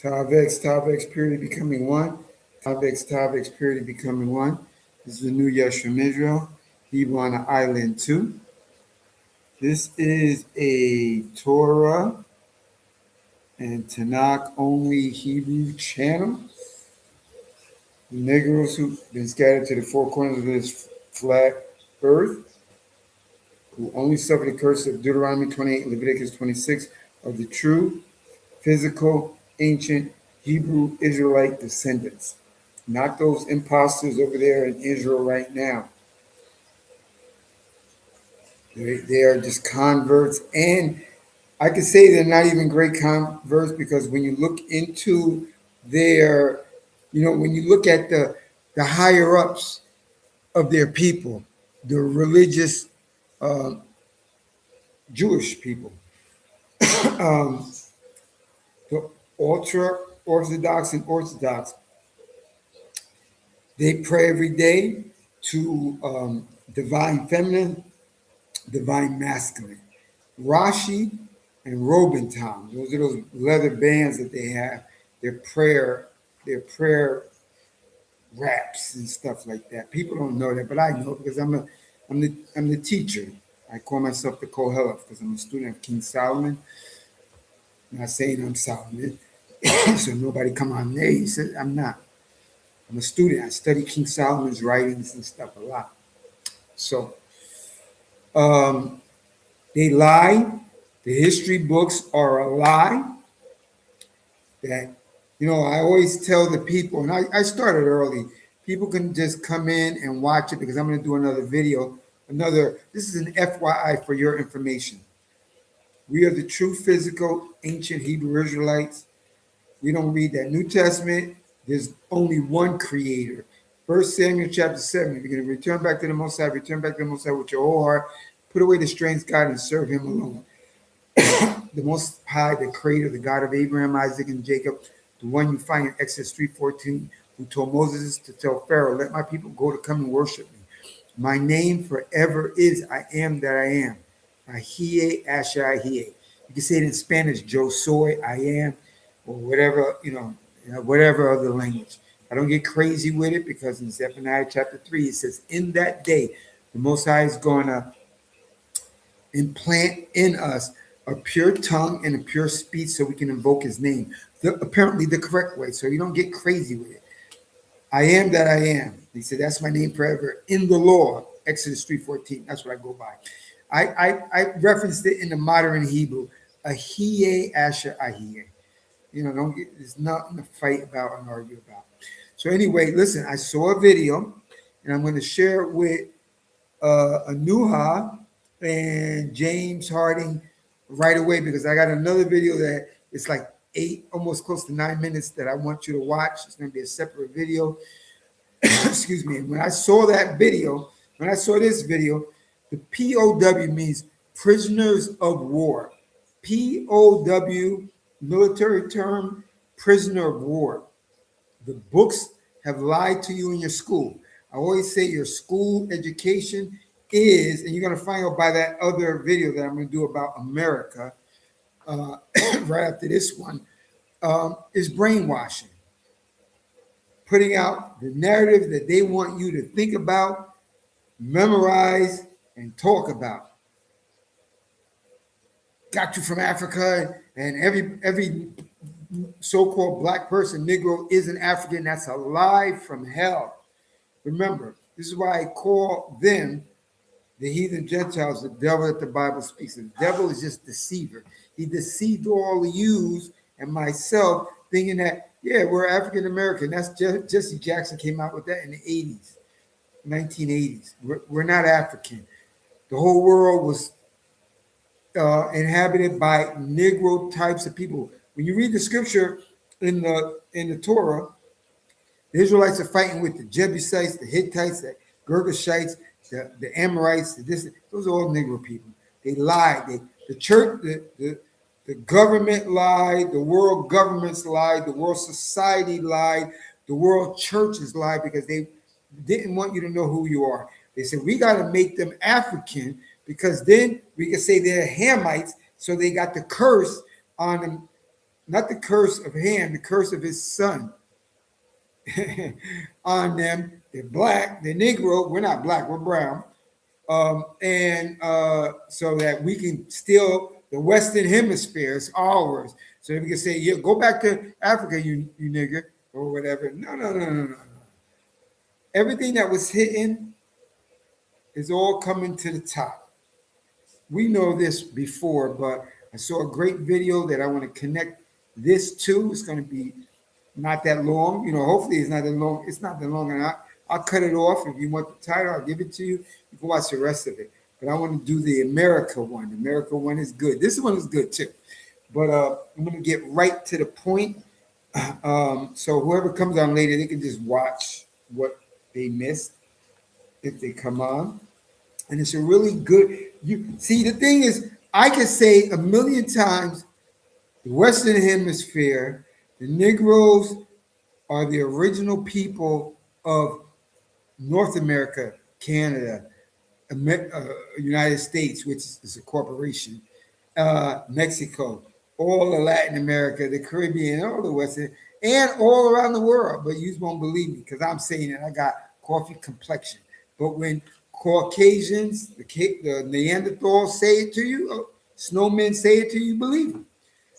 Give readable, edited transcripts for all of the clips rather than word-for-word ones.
Tavex, purity becoming one. Tavex, purity becoming one. This is the new Yesh from Israel. Hebrew on the island too. This is a Torah and Tanakh only Hebrew channel. Negroes who've been scattered to the four corners of this flat earth, who only suffer the curse of Deuteronomy 28 and Leviticus 26, are the true, physical, ancient Hebrew Israelite descendants, not those imposters over there in Israel right now. They are just converts, and I could say they're not even great converts because when you look into their, when you look at the higher ups of their people, the religious uh, Jewish people, um, the ultra Orthodox and Orthodox, they pray every day to divine feminine, divine masculine. Rashi and Robenthal, those are those leather bands that they have, their prayer raps and stuff like that. People don't know that, but I know because I'm the teacher. I call myself the Koheleth because I'm a student of King Solomon. I'm not saying I'm Solomon, so nobody come on there. He said I'm not. I'm a student. I study King Solomon's writings and stuff a lot. So um, they lie. The history books are a lie. That I always tell the people, and I started early. People can just come in and watch it because I'm going to do another video. This is an FYI for your information. We are the true physical ancient Hebrew Israelites. We don't read that New Testament. There's only one creator. 1 Samuel chapter 7. If you're going to return back to the Most High, return back to the Most High with your whole heart. Put away the strange God and serve him alone. The Most High, the creator, the God of Abraham, Isaac, and Jacob, the one you find in Exodus 3:14, who told Moses to tell Pharaoh, let my people go to come and worship me. My name forever is I am that I am. Ahie Asher Ahie. You can say it in Spanish, Yo soy, I am, or whatever, whatever other language. I don't get crazy with it because in Zephaniah chapter 3, it says, in that day, the Most High is going to implant in us a pure tongue and a pure speech so we can invoke his name. Apparently the correct way, so you don't get crazy with it. I am that I am. He said, that's my name forever in the law. Exodus 3:14. That's what I go by. I referenced it in the modern Hebrew. Ahie Asher Ahie. There's nothing to fight about and argue about. So anyway, listen, I saw a video and I'm going to share it with Anuha and James Harding right away because I got another video that it's like 8, almost close to 9 minutes that I want you to watch. It's going to be a separate video. Excuse me. When I saw this video, the POW means prisoners of war. POW, military term, prisoner of war. The books have lied to you in your school. I always say your school education is, and you're going to find out by that other video that I'm going to do about America right after this one, is brainwashing. Putting out the narrative that they want you to think about, memorize, and talk about. Got you from Africa, and every so-called black person, Negro, is an African. That's a lie from hell. Remember, this is why I call them, the heathen Gentiles, the devil that the Bible speaks of. The devil is just deceiver. He deceived all of yous and myself, thinking that, yeah, we're African American. That's Jesse Jackson came out with that in the 80s, 1980s. We're not African. The whole world was inhabited by Negro types of people. When you read the scripture in the Torah, the Israelites are fighting with the Jebusites, the Hittites, the Girgashites, the Amorites. Those are all Negro people. They lied. The church, the government lied. The world governments lied. The world society lied. The world churches lied because they didn't want you to know who you are. They said, we got to make them African because then we can say they're Hamites. So they got the curse on them not the curse of Ham, the curse of his son on them. They're black, they're Negro. We're not black, we're brown. And so that we can steal the Western Hemisphere. It's ours. So we can say, yeah, go back to Africa, you nigger, or whatever. No, no, no, no, no, no. Everything that was hidden is all coming to the top. We know this before, but I saw a great video that I want to connect this to. It's going to be not that long. Hopefully it's not that long. It's not that long, and I'll cut it off. If you want the title, I'll give it to you. You can watch the rest of it. But I want to do the America one. The America one is good. This one is good too. But I'm going to get right to the point. So whoever comes on later, they can just watch what they missed if they come on. And it's a really good. You see, the thing is, I can say a million times the Western Hemisphere, the Negroes are the original people of North America, Canada, United States, which is a corporation, Mexico, all of Latin America, the Caribbean, all the Western, and all around the world. But you won't believe me because I'm saying it. I got coffee complexion. But when Caucasians, the Neanderthals say it to you, snowmen say it to you, believe them.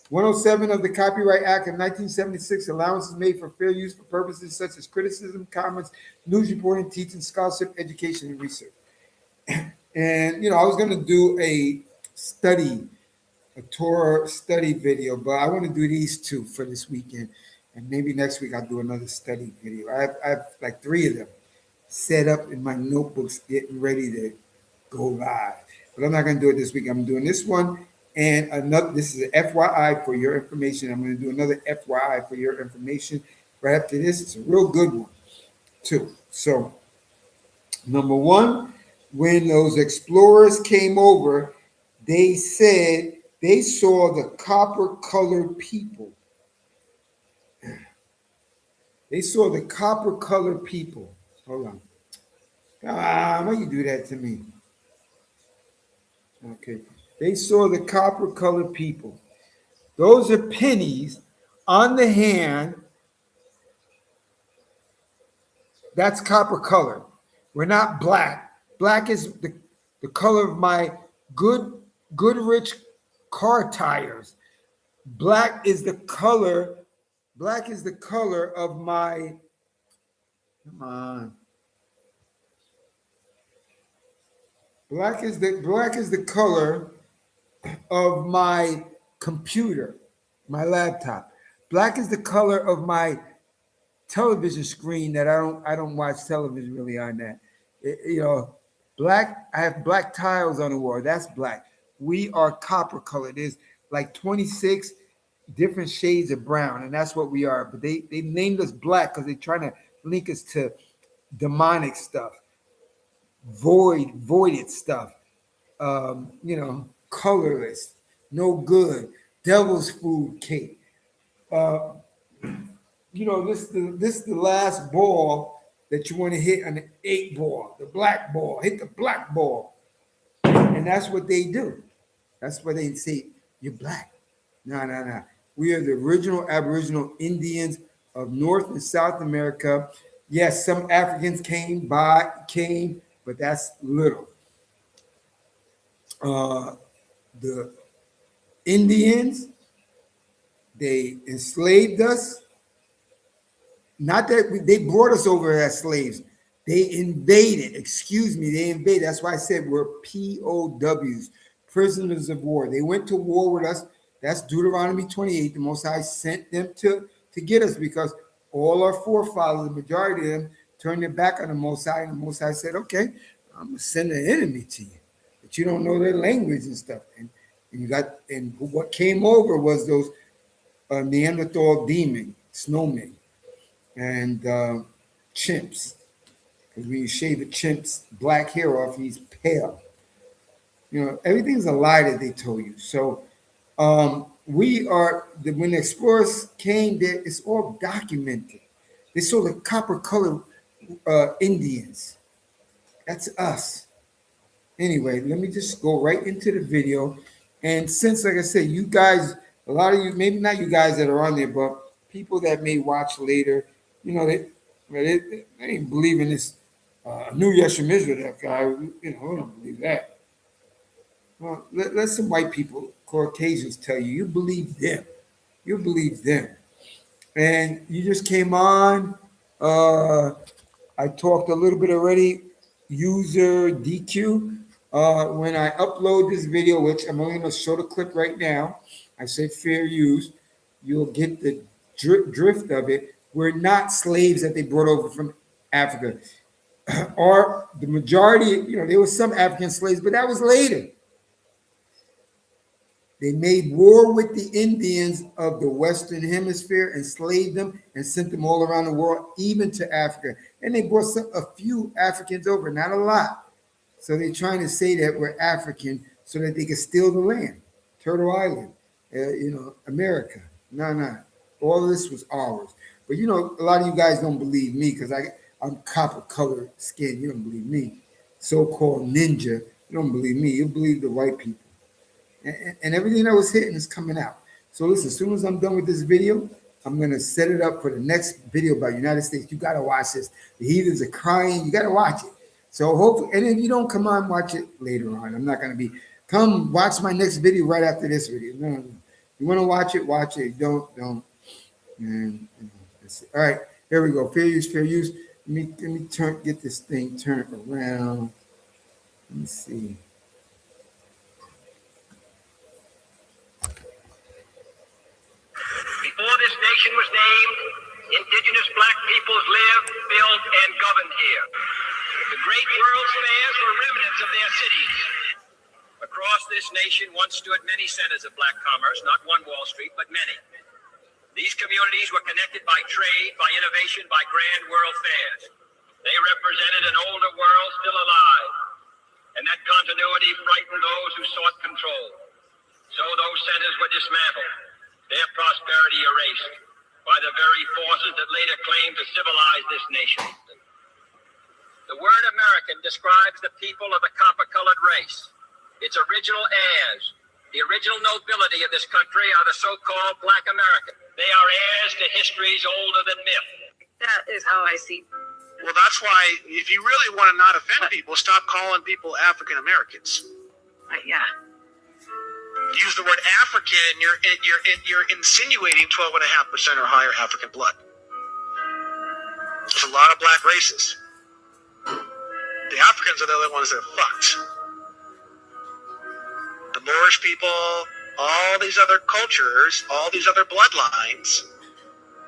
107 of the Copyright Act of 1976, allowances made for fair use for purposes such as criticism, comments, news reporting, teaching, scholarship, education, and research. And, I was going to do a Torah study video, but I want to do these two for this weekend. And maybe next week I'll do another study video. I have like three of them set up in my notebooks, getting ready to go live. But I'm not going to do it this week. I'm doing this one and another. This is an FYI for your information. I'm going to do another FYI for your information right after this. It's a real good one, too. So, number one, when those explorers came over, they said they saw the copper colored people. They saw the copper colored people. Hold on. Why you do that to me? Okay. They saw the copper colored people. Those are pennies on the hand. That's copper color. We're not black. Black is the color of my Goodrich car tires. Black is the color. Black is the color of my. Come on. Black is the color of my computer, my laptop. Black is the color of my television screen that I don't watch television really on that. Black. I have black tiles on the wall. That's black. We are copper colored. There's like 26 different shades of brown, and that's what we are. But they named us black because they're trying to link us to demonic stuff, voided stuff. Colorless, no good, devil's food cake. Uh, this is the last ball that you want to hit on the 8 ball, the black ball. Hit the black ball, and that's what they do. That's what they say. You're black. No, no, no. We are the original Aboriginal Indians of North and South America. Yes, some Africans came, but that's little. The Indians, they enslaved us. Not that they brought us over as slaves. They invaded. Excuse me, they invaded. That's why I said we're POWs, prisoners of war. They went to war with us. That's Deuteronomy 28. The Most High sent them to get us because all our forefathers, the majority of them, turned their back on the Most High. And the Most High said, okay, I'm going to send an enemy to you. But you don't know their language and stuff. And what came over was those Neanderthal demon, snowmen, and chimps. Because when you shave a chimp's black hair off, he's pale. Everything's a lie that they told you. So when the explorers came there, it's all documented. They saw the copper colored Indians. That's us. Anyway, let me just go right into the video. And since, like I said, you guys A lot of you, maybe not you guys that are on there, but people that may watch later, they ain't believe in this New Yeshua Israel, that guy. We don't believe that. Well, let some white people, Caucasians, tell you, you believe them. You believe them. And you just came on. I talked a little bit already. User DQ. When I upload this video, which I'm only going to show the clip right now, I said fair use. You'll get the drift of it. We're not slaves that they brought over from Africa. Or the majority, there was some African slaves, but that was later. They made war with the Indians of the Western Hemisphere, enslaved them, and sent them all around the world, even to Africa. And they brought a few Africans over, not a lot. So they're trying to say that we're African so that they can steal the land, Turtle Island, America. No. All of this was ours. But a lot of you guys don't believe me because I'm copper colored skin. You don't believe me. So-called ninja. You don't believe me. You believe the white people. And everything that was hitting is coming out. So listen, as soon as I'm done with this video, I'm gonna set it up for the next video about United States. You gotta watch this. The heathens are crying. You gotta watch it. So hopefully, and if you don't come on, watch it later on. I'm not gonna come watch my next video right after this video. No. You want to watch it, watch it. Don't. And that's it. All right, here we go. Fair use, fair use. Let me get this thing turned around. Let me see. Before this nation was named, indigenous black peoples lived, built, and governed here. The great world's fairs were remnants of their cities. Across this nation once stood many centers of black commerce, not one Wall Street, but many. These communities were connected by trade, by innovation, by grand world fairs. They represented an older world still alive, and that continuity frightened those who sought control. So those centers were dismantled, their prosperity erased by the very forces that later claimed to civilize this nation. The word American describes the people of the copper-colored race. Its original heirs, the original nobility of this country, are the so-called Black Americans. They are heirs to histories older than myth. That is how I see. Well, that's why if you really want to not offend people, stop calling people African Americans. Yeah. Use the word African, and you're insinuating 12.5% or higher African blood. There's a lot of black races. The Africans are the only ones that are fucked. The Moorish people, all these other cultures, all these other bloodlines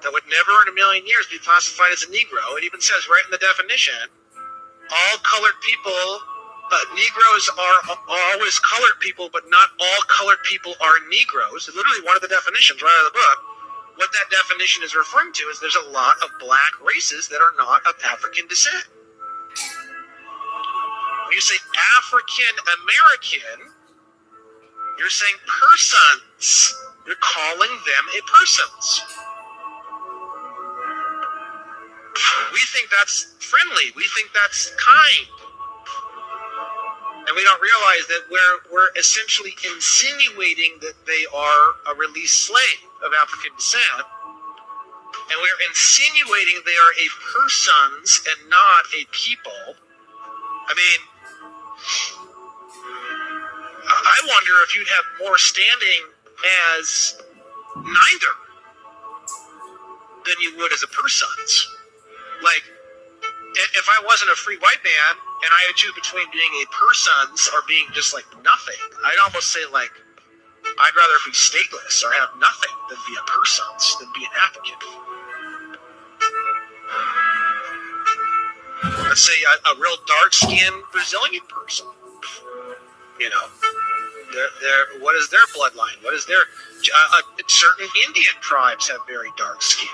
that would never in a million years be classified as a Negro. It even says right in the definition, all colored people. Negroes are always colored people, but not all colored people are Negroes. Literally one of the definitions right out of the book, what that definition is referring to is there's a lot of black races that are not of African descent. When you say African American, you're saying persons. You're calling them a persons. We think that's friendly. We think that's kind. And we don't realize that we're essentially insinuating that they are a released slave of African descent. And we're insinuating they are a persons and not a people. I mean, I wonder if you'd have more standing as neither than you would as a persons. Like, if I wasn't a free white man and I had to choose between being a persons or being just like nothing, I'd almost say like, I'd rather be stateless or have nothing than be a persons than be an African. Let's say a real dark-skinned Brazilian person. You know, what is their bloodline? What is their certain Indian tribes have very dark skin.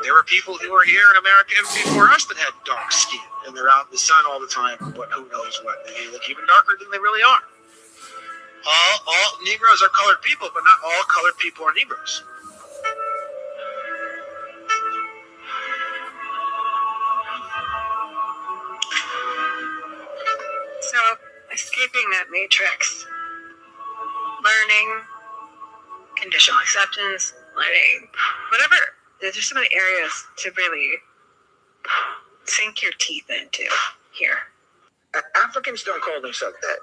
There were people who were here in America before us that had dark skin, and they're out in the sun all the time. But who knows what? They look even darker than they really are. All Negroes are colored people, but not all colored people are Negroes. So, escaping that matrix, learning, conditional acceptance, learning, whatever. There's just so many areas to really sink your teeth into here. Africans don't call themselves that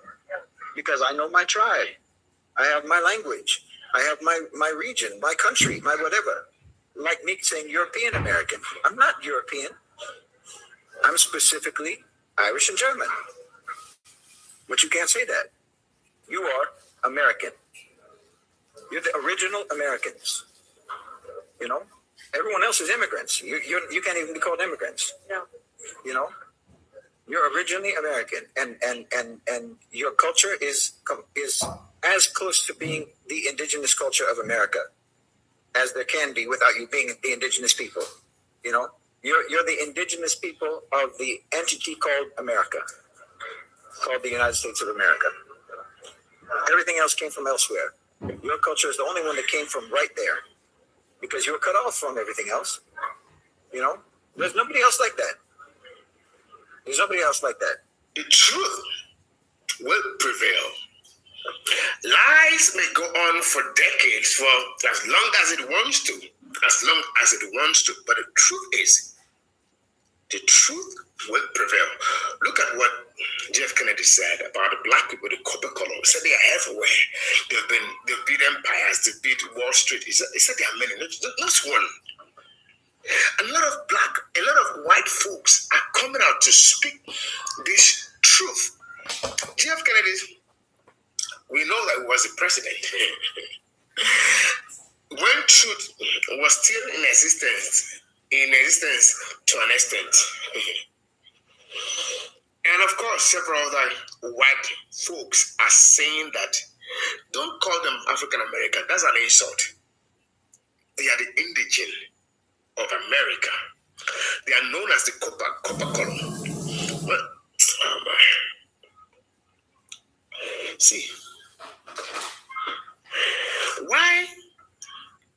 because I know my tribe. I have my language. I have my region, my country, my whatever. Like me saying European American. I'm not European. I'm specifically Irish and German. But you can't say that. You are American. You're the original Americans. You know? Everyone else is immigrants. You can't even be called immigrants. No. You know? You're originally American, and your culture is as close to being the indigenous culture of America as there can be without you being the indigenous people. You know, you're the indigenous people of the entity called America, called the United States of America. Everything else came from elsewhere. Your culture is the only one that came from right there, because you were cut off from everything else. You know, there's nobody else like that. There's nobody else like that. The truth will prevail. Lies may go on for decades, for as long as it wants to, but the truth will prevail. Look at what Jeff Kennedy said about the black people, the copper color. He said they are everywhere. They've beat empires, they beat Wall Street. He said there are many, not one. A lot of white folks are coming out to speak this truth. Jeff Kennedy, we know that he was the president. When truth was still in existence to an extent. And of course, several other white folks are saying that don't call them African American. That's an insult. They are the indigenous of America. They are known as the copper color. Well, see, why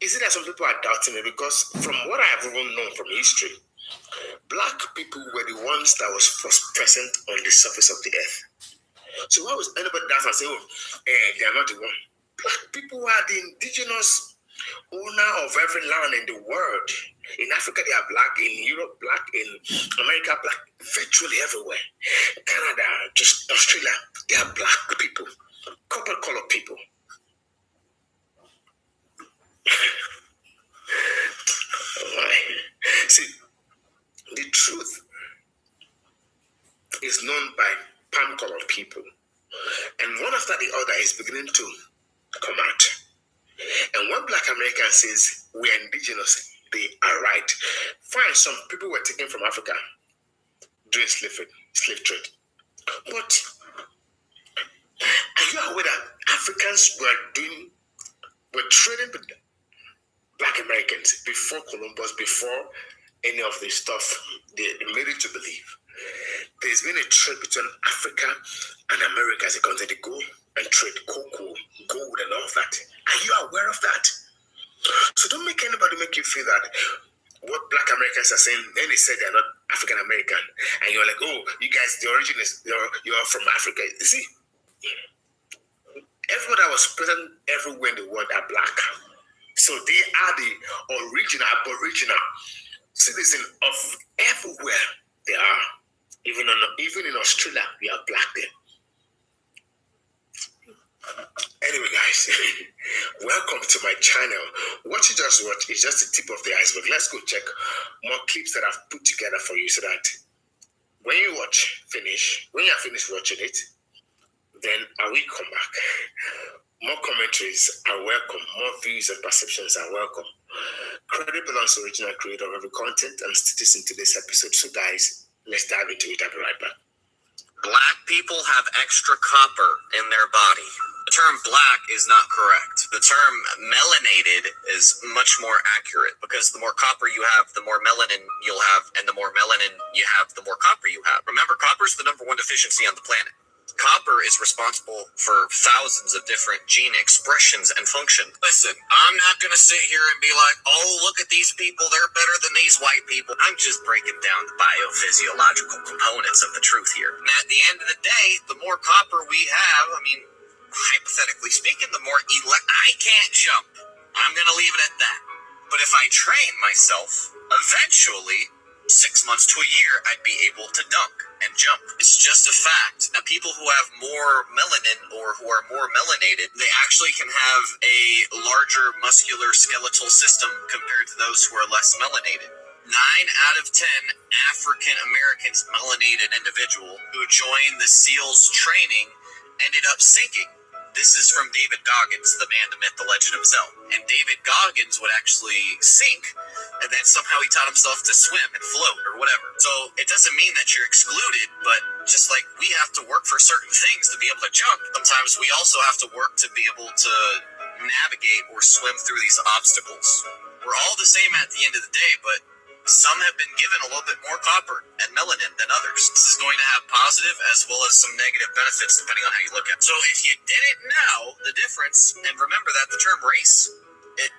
is it that some people are doubting it? Because from what I have even known from history, black people were the ones that was first present on the surface of the earth. So why was anybody doubt and say, they are not the one? Black people are the indigenous owner of every land in the world. In Africa, they are black. In Europe, black. In America, black. Virtually everywhere. Canada, just Australia, they are black people. Copper color people. See, the truth is known by palm colored people. And one after the other is beginning to come out. And when black American says we are indigenous, they are right. Fine, some people were taken from Africa during slave trade. But are you aware that Africans were trading with black Americans before Columbus, before any of this stuff they made it to believe? There's been a trade between Africa and America as a continent. They go and trade cocoa, gold, and all of that. Are you aware of that? So don't make anybody make you feel that what black Americans are saying, then they say they're not African American. And you're like, oh, you guys, the origin is, you're from Africa. You see, everybody that was present everywhere in the world are black. So they are the aboriginal citizen of everywhere they are. Even in Australia, we are black there. Anyway, guys, welcome to my channel. What you just watched is just the tip of the iceberg. Let's go check more clips that I've put together for you so that when you are finished watching it, then I will come back. More commentaries are welcome. More views and perceptions are welcome. Credit belongs to the original creator of every content and status in today's episode. So, guys, let's dive into it. I'll be right back. Black people have extra copper in their body. The term black is not correct. The term melanated is much more accurate because the more copper you have, the more melanin you'll have, and the more melanin you have, the more copper you have. Remember, copper is the #1 deficiency on the planet. Copper is responsible for thousands of different gene expressions and functions. Listen, I'm not going to sit here and be like, oh, look at these people, they're better than these white people. I'm just breaking down the biophysiological components of the truth here. And at the end of the day, the more copper we have, hypothetically speaking, the more I can't jump. I'm going to leave it at that. But if I train myself, eventually, 6 months to a year, I'd be able to dunk and jump. It's just a fact. Now, people who have more melanin or who are more melanated, they actually can have a larger muscular skeletal system compared to those who are less melanated. 9 out of 10 African Americans melanated individual who joined the SEALs training ended up sinking. This is from David Goggins, the man, the myth, the legend himself. And David Goggins would actually sink, and then somehow he taught himself to swim and float or whatever. So it doesn't mean that you're excluded, but just like we have to work for certain things to be able to jump, sometimes we also have to work to be able to navigate or swim through these obstacles. We're all the same at the end of the day, but some have been given a little bit more copper and melanin than others. This is going to have positive as well as some negative benefits depending on how you look at it. So if you didn't know the difference, and remember that the term race, it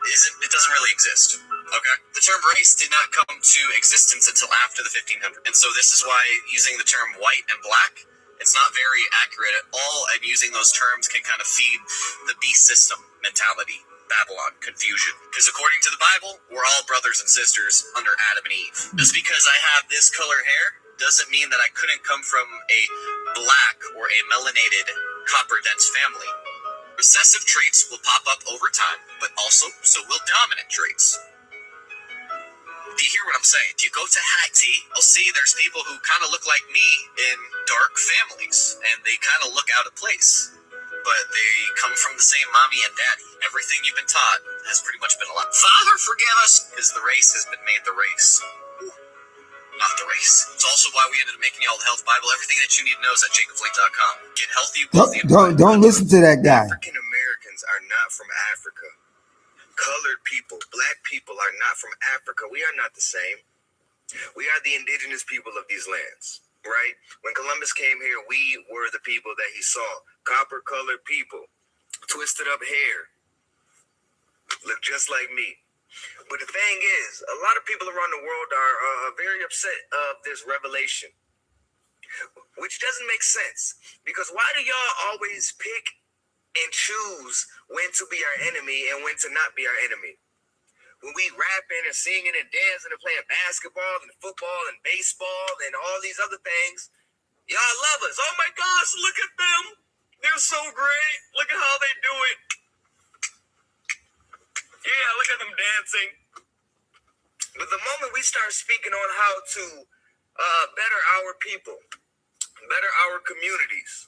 doesn't really exist. Okay? The term race did not come to existence until after the 1500s. And so this is why using the term white and black, it's not very accurate at all, and using those terms can kind of feed the beast system mentality. Babylon, confusion. Because according to the Bible, we're all brothers and sisters under Adam and Eve. Just because I have this color hair doesn't mean that I couldn't come from a black or a melanated copper dense family. Recessive traits will pop up over time, but also so will dominant traits. Do you hear what I'm saying? If you go to Haiti, you'll see there's people who kind of look like me in dark families, and they kind of look out of place. But they come from the same mommy and daddy. Everything you've been taught has pretty much been a lot. Father, forgive us, because the race has been made the race. Not the race. It's also why we ended up making y'all the Health Bible. Everything that you need to know is at jacobslake.com. Get healthy, wealthy, and don't listen to that guy. African Americans are not from Africa. Colored people, black people are not from Africa. We are not the same. We are the indigenous people of these lands. Right? When Columbus came here, we were the people that he saw. Copper-colored people, twisted up hair, look just like me. But the thing is, a lot of people around the world are very upset of this revelation, which doesn't make sense. Because why do y'all always pick and choose when to be our enemy and when to not be our enemy? When we rapping and singing and dancing and playing basketball and football and baseball and all these other things, y'all love us. Oh my gosh, look at them. They're so great. Look at how they do it. Yeah, look at them dancing. But the moment we start speaking on how to better our people, better our communities,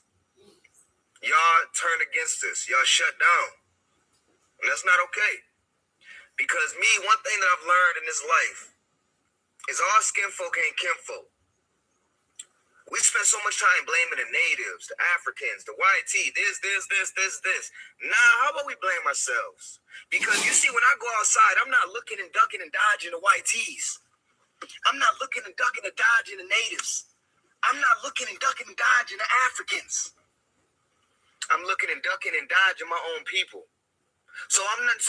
y'all turn against us. Y'all shut down. And that's not okay. Because one thing that I've learned in this life is all skin folk ain't kinfolk. We spend so much time blaming the natives, the Africans, the YT, this. Nah, how about we blame ourselves? Because you see, when I go outside, I'm not looking and ducking and dodging the YTs. I'm not looking and ducking and dodging the natives. I'm not looking and ducking and dodging the Africans. I'm looking and ducking and dodging my own people. So I'm not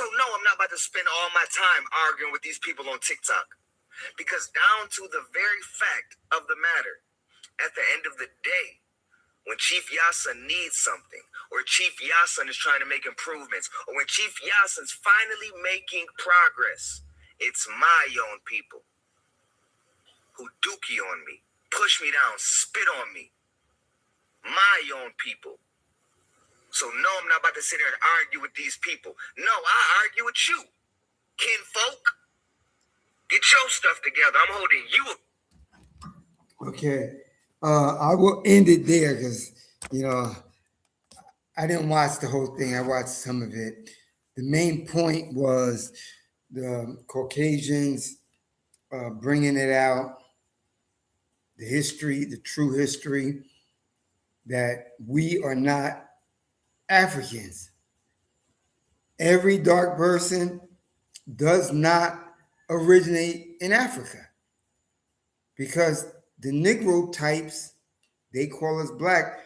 about to spend all my time arguing with these people on TikTok. Because down to the very fact of the matter, at the end of the day, when Chief Yasin needs something, or Chief Yasin is trying to make improvements, or when Chief Yasin's finally making progress, it's my own people who dookie on me, push me down, spit on me. My own people. So no, I'm not about to sit here and argue with these people. No, I argue with you, kinfolk. Get your stuff together. I'm holding you. Okay. I will end it there because, I didn't watch the whole thing. I watched some of it. The main point was the Caucasians bringing it out, the history, the true history, that we are not Africans. Every dark person does not originate in Africa because the Negro types, they call us black,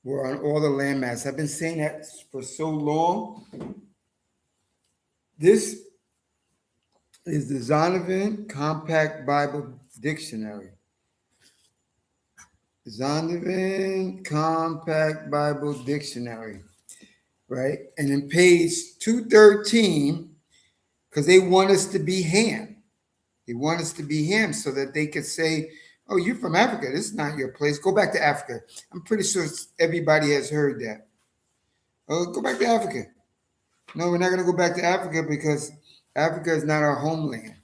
were on all the landmass. I've been saying that for so long. This is the Zondervan Compact Bible Dictionary. Zondervan Compact Bible Dictionary. right? And then page 213, because they want us to be Ham. They want us to be Ham so that they could say, oh, you're from Africa. This is not your place. Go back to Africa. I'm pretty sure everybody has heard that. Oh, go back to Africa. No, we're not going to go back to Africa because Africa is not our homeland.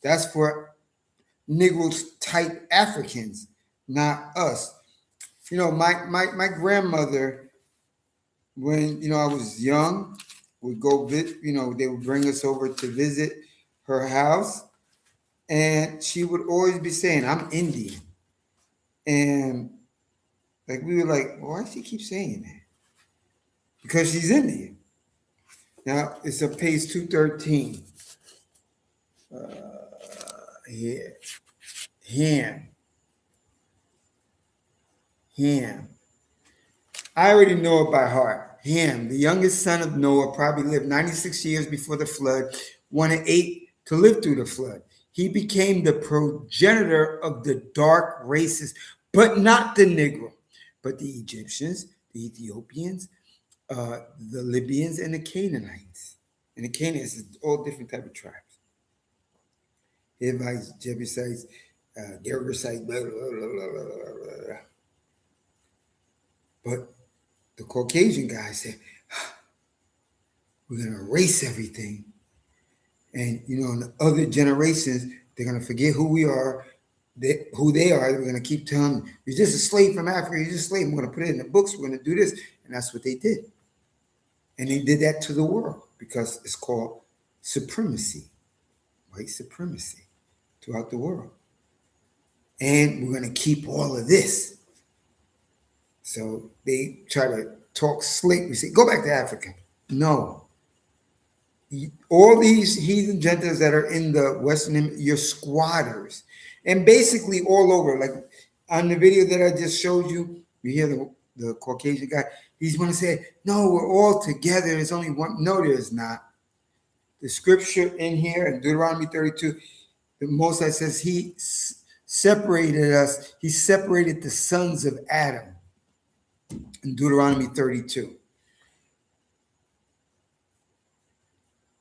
That's for Negroes type Africans, not us. You know, my grandmother, when, I was young, would go visit, they would bring us over to visit her house. And she would always be saying, I'm Indian. And like we were like, why does she keep saying that? Because she's Indian. Now it's a page 213. Yeah. Ham. Ham. I already know it by heart. Ham, the youngest son of Noah, probably lived 96 years before the flood, one of 8 to live through the flood. He became the progenitor of the dark races, but not the Negro, but the Egyptians, the Ethiopians, the Libyans, and the Canaanites. And the Canaanites is all different type of tribes. Hivites, Jebusites, Gergesites, blah, blah, blah, blah, blah, blah, blah. But the Caucasian guy said, we're going to erase everything. And, in the other generations, they're going to forget who we are, who they are. We're going to keep telling them, you're just a slave from Africa. You're just a slave. We're going to put it in the books. We're going to do this. And that's what they did. And they did that to the world because it's called supremacy, white supremacy throughout the world. And we're going to keep all of this. So they try to talk slick. We say, go back to Africa. No. All these heathen Gentiles that are in the Western, you're squatters. And basically all over, like on the video that I just showed you, you hear the Caucasian guy, he's going to say, no, we're all together. There's only one. No, there's not. The scripture in here in Deuteronomy 32, the Most High says he separated us. He separated the sons of Adam in Deuteronomy 32.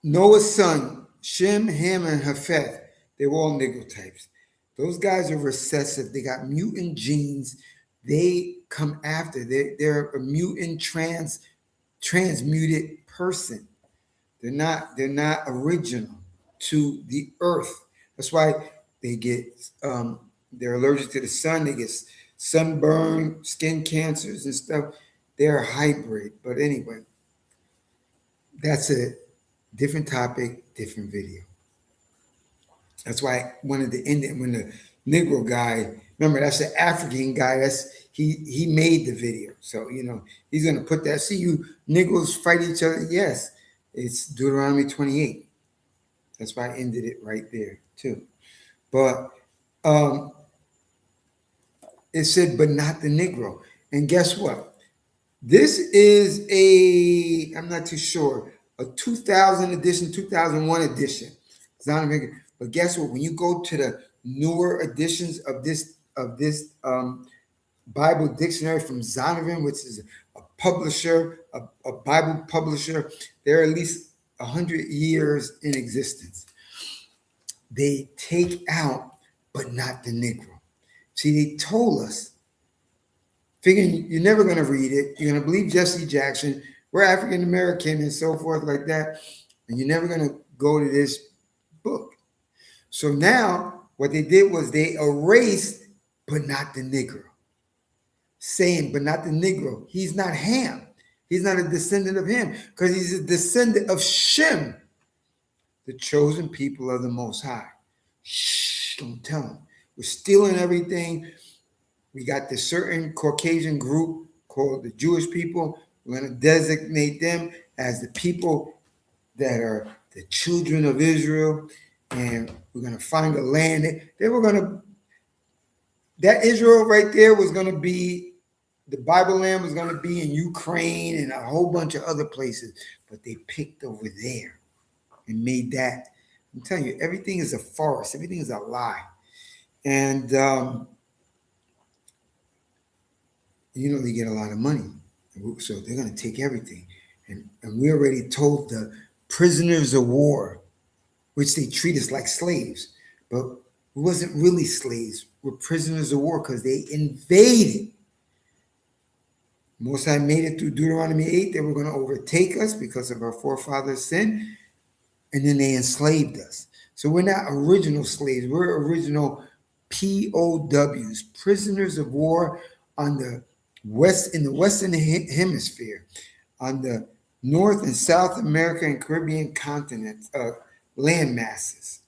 Noah's son, Shem, Ham, and Japheth, they were all Negro types. Those guys are recessive. They got mutant genes. They come after. They're a mutant transmuted person. They're not original to the earth. That's why they get they're allergic to the sun. They get sunburn, skin cancers and stuff. They're hybrid. But anyway, that's a different topic, different video. That's why when the Negro guy, remember that's the African guy, he made the video. So he's gonna put that. See, you Negroes fight each other. Yes, it's Deuteronomy 28. That's why I ended it right there too. But it said, but not the Negro. And guess what? This is I'm not too sure, a 2000 edition, 2001 edition. But guess what? When you go to the newer editions of this Bible dictionary from Zondervan, which is a publisher, a Bible publisher, they're at least 100 years in existence. They take out, but not the Negro. See, they told us, figuring you're never going to read it, you're going to believe Jesse Jackson, we're African American and so forth like that, and you're never going to go to this book. So now what they did was they erased, but not the Negro. Saying, but not the Negro. He's not Ham. He's not a descendant of him because he's a descendant of Shem, the chosen people of the Most High. Shh, don't tell him. We're stealing everything. We got this certain Caucasian group called the Jewish people. We're going to designate them as the people that are the children of Israel. And we're going to find a land. That Israel right there was going to be, the Bible land was going to be in Ukraine and a whole bunch of other places. But they picked over there and made that. I'm telling you, everything is a farce. Everything is a lie. And, they get a lot of money. So they're going to take everything. And we already told the prisoners of war, which they treat us like slaves, but we wasn't really slaves. We're prisoners of war because they invaded. Most High made it through Deuteronomy 8. They were going to overtake us because of our forefathers' sin, and then they enslaved us. So we're not original slaves. We're original POWs, prisoners of war on the west in the Western Hemisphere, on the North and South America and Caribbean continents, land masses.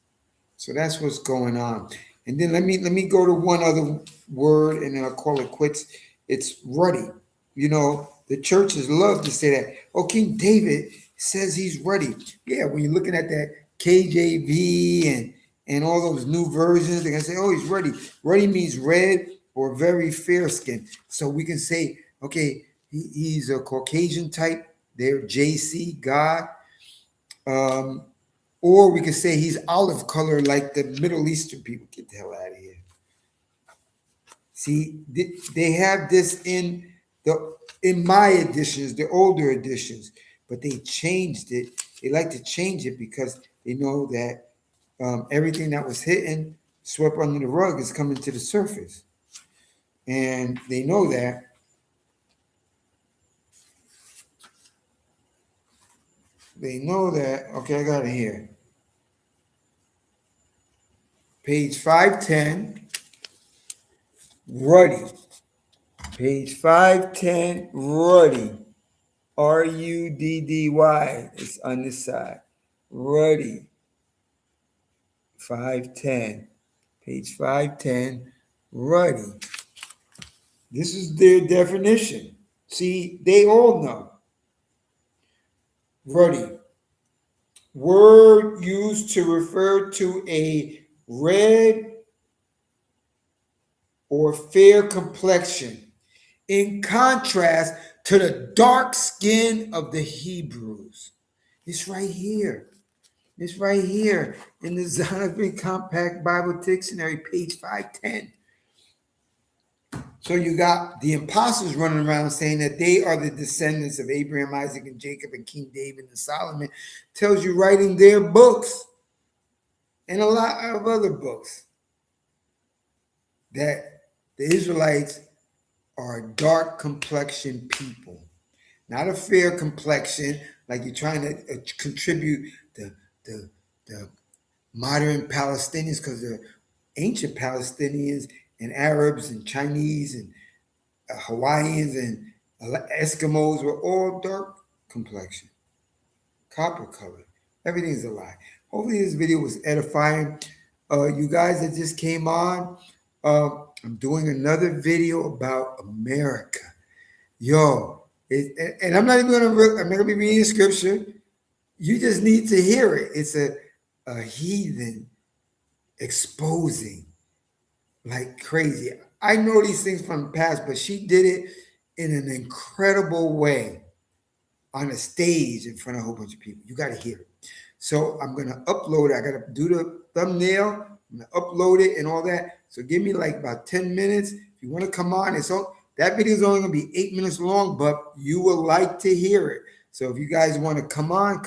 So that's what's going on. And then let me go to one other word, and then I'll call it quits. It's ruddy. You know, the churches love to say that. Oh, King David says he's ruddy. Yeah, when you're looking at that KJV and all those new versions, they're gonna say, oh, he's ruddy. Ruddy means red or very fair skin. So we can say, okay, he's a Caucasian type. They're JC, God. Or we could say he's olive color like the Middle Eastern people. Get the hell out of here. See, they have this in my editions, the older editions, but they changed it. They like to change it because they know that everything that was hidden, swept under the rug, is coming to the surface. And they know that. Okay, I got it here. Page 510, ruddy. Page 510, ruddy. RUDDY. It's on this side. Ruddy. 510. Page 510, ruddy. This is their definition. See, they all know. Ruddy. Word used to refer to a red or fair complexion, in contrast to the dark skin of the Hebrews. It's right here. It's right here in the Zondervan Compact Bible Dictionary, page 510. So you got the apostles running around saying that they are the descendants of Abraham, Isaac, and Jacob, and King David and Solomon. Tells you right in their books and a lot of other books that the Israelites are a dark complexion people, not a fair complexion like you're trying to contribute the modern Palestinians, because the ancient Palestinians and Arabs and Chinese and Hawaiians and Eskimos were all dark complexion, copper color. Everything's a lie. Hopefully this video was edifying. You guys that just came on, I'm doing another video about America. Yo, and I'm not gonna be reading scripture. You just need to hear it. It's a heathen exposing like crazy. I know these things from the past, but she did it in an incredible way on a stage in front of a whole bunch of people. You got to hear it. So I'm going to upload it. I got to do the thumbnail. I'm going to upload it and all that. So give me like about 10 minutes. If you want to come on, that video is only going to be 8 minutes long, but you will like to hear it. So if you guys want to come on.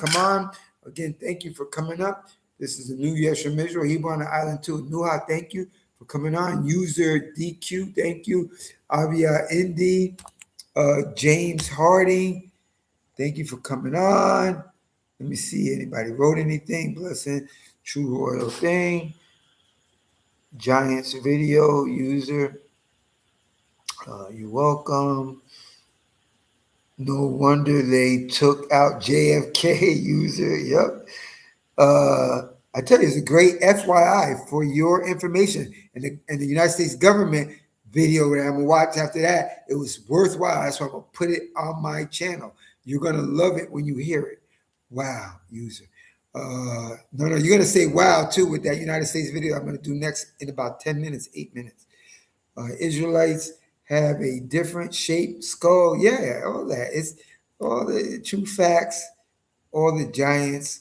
Again, thank you for coming up. This is a new Yeshua Israel, Hebrew on the island too. Nuha, thank you for coming on. User DQ, thank you. Avia Indy, James Harding, thank you for coming on. Let me see, anybody wrote anything? Blessing, True Royal Thing, Giants Video, user, you're welcome. No wonder they took out JFK, user, yep. I tell you, it's a great FYI for your information. And the United States government video that I'm gonna watch after that, it was worthwhile. That's why I'm gonna put it on my channel. You're gonna love it when you hear it. Wow, user. No, you're gonna say wow too with that United States video I'm gonna do next in about 10 minutes, 8 minutes. Israelites have a different shaped skull. Yeah, all that. It's all the true facts, all the giants.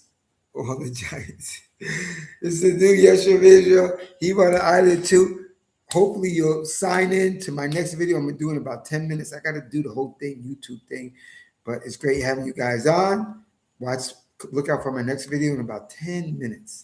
All the Giants. This is the new Yeshua Israel. He on the island too. Hopefully you'll sign in to my next video. I'm gonna do in about 10 minutes. I gotta do the whole thing, YouTube thing. But it's great having you guys on. Look out for my next video in about 10 minutes.